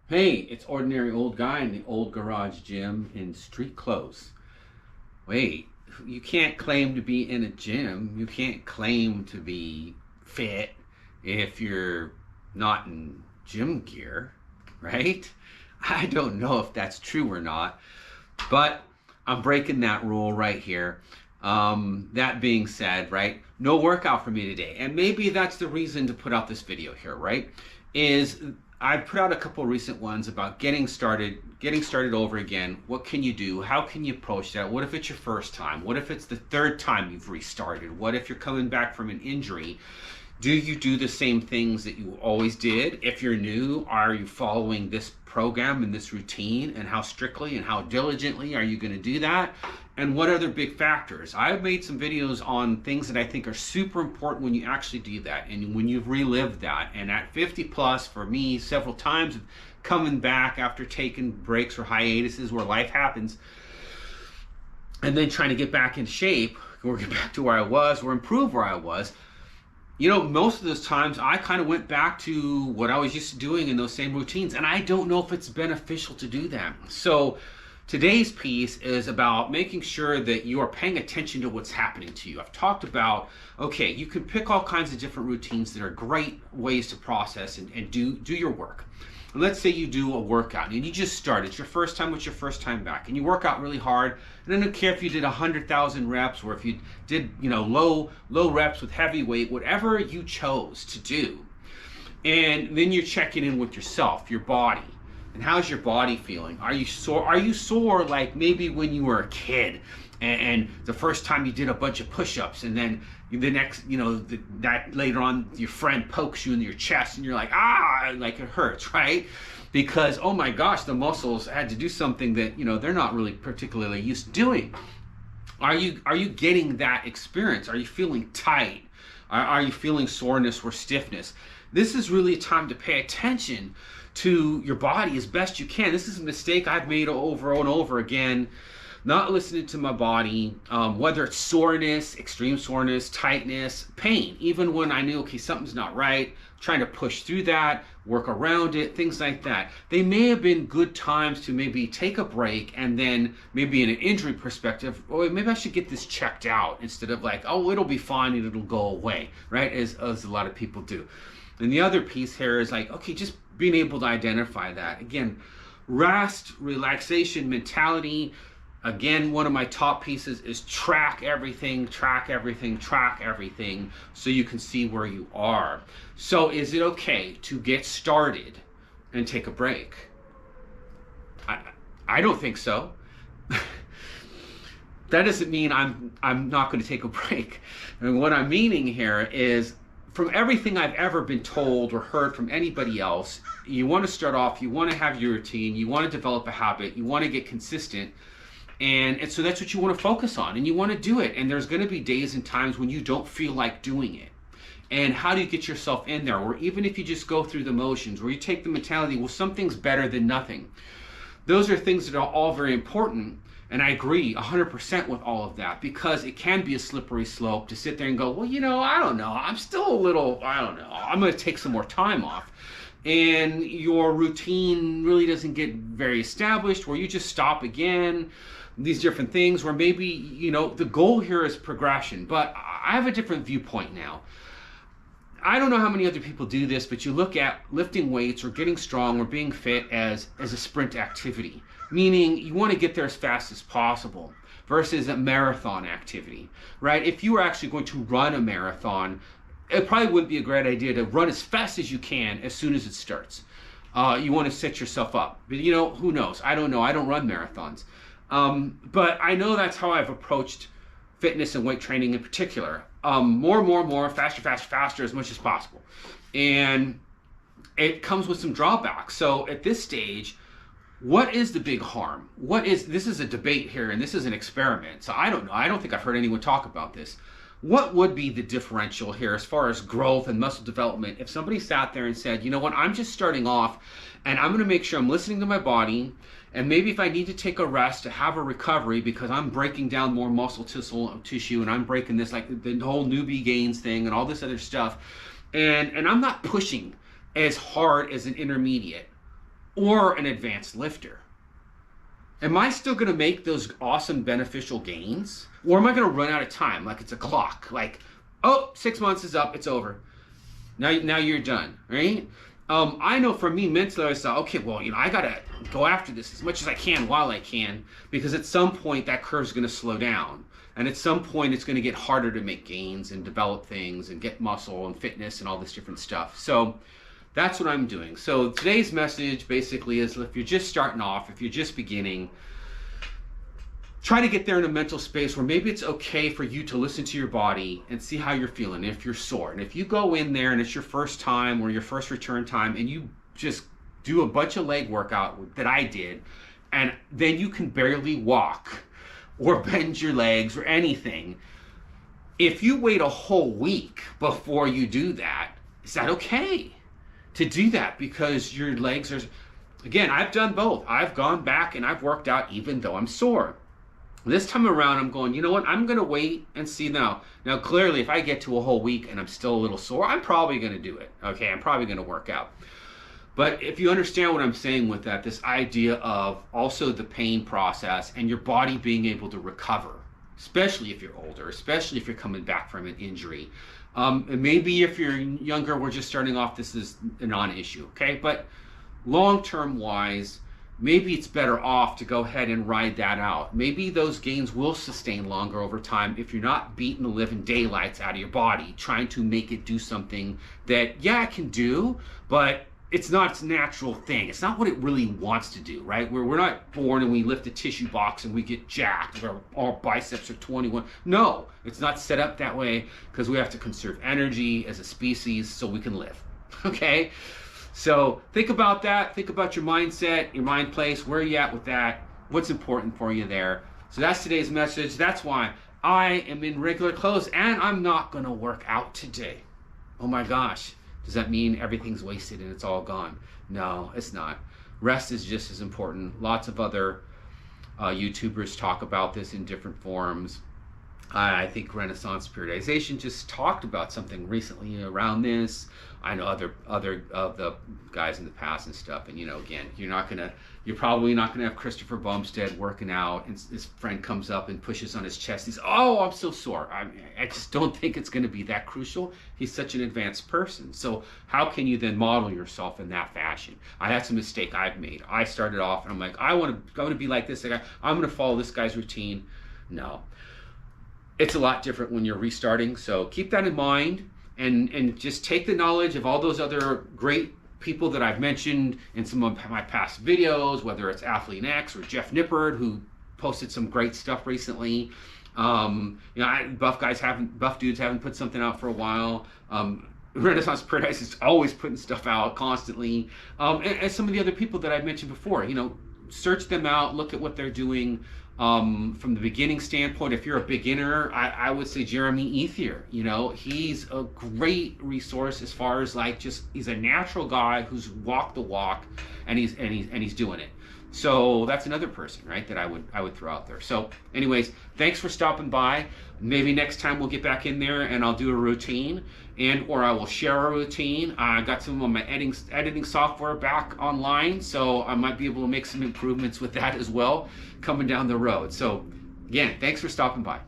Hey, it's ordinary old guy in the old garage gym in street clothes. Wait, you can't claim to be in a gym. You can't claim to be fit if you're not in gym gear, right? I don't know if that's true or not, but I'm breaking that rule right here. That being said, right, no workout for me today. And maybe that's the reason to put out this video here, right? Is I've put out a couple recent ones about getting started over again. What can you do? How can you approach that? What if it's your first time? What if it's the third time you've restarted? What if you're coming back from an injury? Do you do the same things that you always did? If you're new, are you following this program and this routine? And how strictly and how diligently are you going to do that? And what other big factors? I've made some videos on things that I think are super important when you actually do that and when you've relived that. And at 50 plus, for me, several times coming back after taking breaks or hiatuses where life happens, and then trying to get back in shape or get back to where I was or improve where I was. You know, most of those times I kind of went back to what I was used to doing in those same routines, and I don't know if it's beneficial to do that. So today's piece is about making sure that you are paying attention to what's happening to you. I've talked about, okay, you can pick all kinds of different routines that are great ways to process and do your work. And let's say you do a workout and you just start. It's your first time, it's your first time back, and you work out really hard. And I don't care if you did 100,000 reps or if you did, low reps with heavy weight, whatever you chose to do. And then you're checking in with yourself, your body. And how's your body feeling? Are you sore? Are you sore like maybe when you were a kid and the first time you did a bunch of push-ups, and then the next, that later on your friend pokes you in your chest and you're like, like it hurts, right? Because, oh my gosh, the muscles had to do something that, they're not really particularly used to doing. Are you getting that experience? Are you feeling tight? Are you feeling soreness or stiffness? This is really a time to pay attention to your body as best you can. This is a mistake I've made over and over again, not listening to my body, whether it's soreness, extreme soreness, tightness, pain. Even when I knew, okay, something's not right, trying to push through that, work around it, things like that. They may have been good times to maybe take a break and then maybe in an injury perspective, oh, maybe I should get this checked out instead of like, oh, it'll be fine and it'll go away, right? As a lot of people do. And the other piece here is like, okay, just being able to identify that. Again, rest, relaxation, mentality. Again, one of my top pieces is track everything so you can see where you are. So is it okay to get started and take a break? I don't think so. That doesn't mean I'm not going to take a break. And what I'm meaning here is, from everything I've ever been told or heard from anybody else, you want to start off, you want to have your routine, you want to develop a habit, you want to get consistent, and so that's what you want to focus on, and you want to do it. And there's going to be days and times when you don't feel like doing it. And how do you get yourself in there? Or even if you just go through the motions, or you take the mentality, well, something's better than nothing. Those are things that are all very important. And I agree 100% with all of that, because it can be a slippery slope to sit there and go, well, I don't know. I'm still a little, I don't know. I'm going to take some more time off. And your routine really doesn't get very established, where you just stop again, these different things, where maybe, the goal here is progression. But I have a different viewpoint now. I don't know how many other people do this, but you look at lifting weights or getting strong or being fit as a sprint activity, meaning you want to get there as fast as possible versus a marathon activity, right? If you were actually going to run a marathon, it probably wouldn't be a great idea to run as fast as you can as soon as it starts. You want to set yourself up. But who knows? I don't know. I don't run marathons. But I know that's how I've approached fitness and weight training in particular. More, faster, as much as possible. And it comes with some drawbacks. So at this stage, what is the big harm? This is a debate here, and this is an experiment. So I don't know. I don't think I've heard anyone talk about this. What would be the differential here as far as growth and muscle development if somebody sat there and said, you know what, I'm just starting off and I'm going to make sure I'm listening to my body, and maybe if I need to take a rest to have a recovery because I'm breaking down more muscle tissue and I'm breaking this, like the whole newbie gains thing and all this other stuff, and I'm not pushing as hard as an intermediate. or an advanced lifter? Am I still going to make those awesome beneficial gains? Or am I going to run out of time like it's a clock? Like, oh, 6 months is up, it's over. Now you're done, right? I know for me mentally, I thought, okay, well, I got to go after this as much as I can while I can, because at some point that curve's going to slow down. And at some point it's going to get harder to make gains and develop things and get muscle and fitness and all this different stuff. So that's what I'm doing. So today's message basically is, if you're just starting off, if you're just beginning, try to get there in a mental space where maybe it's okay for you to listen to your body and see how you're feeling, if you're sore. And if you go in there and it's your first time or your first return time and you just do a bunch of leg workout that I did, and then you can barely walk or bend your legs or anything, if you wait a whole week before you do that, is that okay to do that? Because your legs are, again, I've done both. I've gone back and I've worked out even though I'm sore. This time around, I'm going, you know what? I'm going to wait and see now. Now, clearly, if I get to a whole week and I'm still a little sore, I'm probably going to do it. Okay, I'm probably going to work out. But if you understand what I'm saying with that, this idea of also the pain process and your body being able to recover, especially if you're older, especially if you're coming back from an injury. And maybe if you're younger, we're just starting off, this is a non-issue, okay? But long-term wise, maybe it's better off to go ahead and ride that out. Maybe those gains will sustain longer over time if you're not beating the living daylights out of your body, trying to make it do something that, yeah, it can do, but it's not its natural thing. It's not what it really wants to do, right? We're not born and we lift a tissue box and we get jacked, or our biceps are 21. No, it's not set up that way, because we have to conserve energy as a species so we can live, okay? So think about that. Think about your mindset, your mind place, where are you at with that? What's important for you there? So that's today's message. That's why I am in regular clothes and I'm not going to work out today. Oh my gosh. Does that mean everything's wasted and it's all gone? No, it's not. Rest is just as important. Lots of other YouTubers talk about this in different forms. I think Renaissance Periodization just talked about something recently around this. I know other of the guys in the past and stuff. And again, you're probably not gonna have Christopher Bumstead working out, and his friend comes up and pushes on his chest. He's, oh, I'm so sore. I just don't think it's gonna be that crucial. He's such an advanced person. So how can you then model yourself in that fashion? That's a mistake I've made. I started off and I'm like, I want to be like this guy. I'm gonna follow this guy's routine. No. It's a lot different when you're restarting, so keep that in mind, and just take the knowledge of all those other great people that I've mentioned in some of my past videos, whether it's Athlete X or Jeff Nippard, who posted some great stuff recently. Buff dudes haven't put something out for a while. Renaissance Paradise is always putting stuff out constantly. And some of the other people that I've mentioned before, search them out, look at what they're doing. From the beginning standpoint, if you're a beginner, I would say Jeremy Ethier. He's a great resource as far as he's a natural guy who's walked the walk, and he's doing it. So that's another person, right, that I would throw out there. So anyways, thanks for stopping by. Maybe next time we'll get back in there and I'll do a routine, or I will share a routine. I got some of my editing software back online, so I might be able to make some improvements with that as well coming down the road. So again, thanks for stopping by.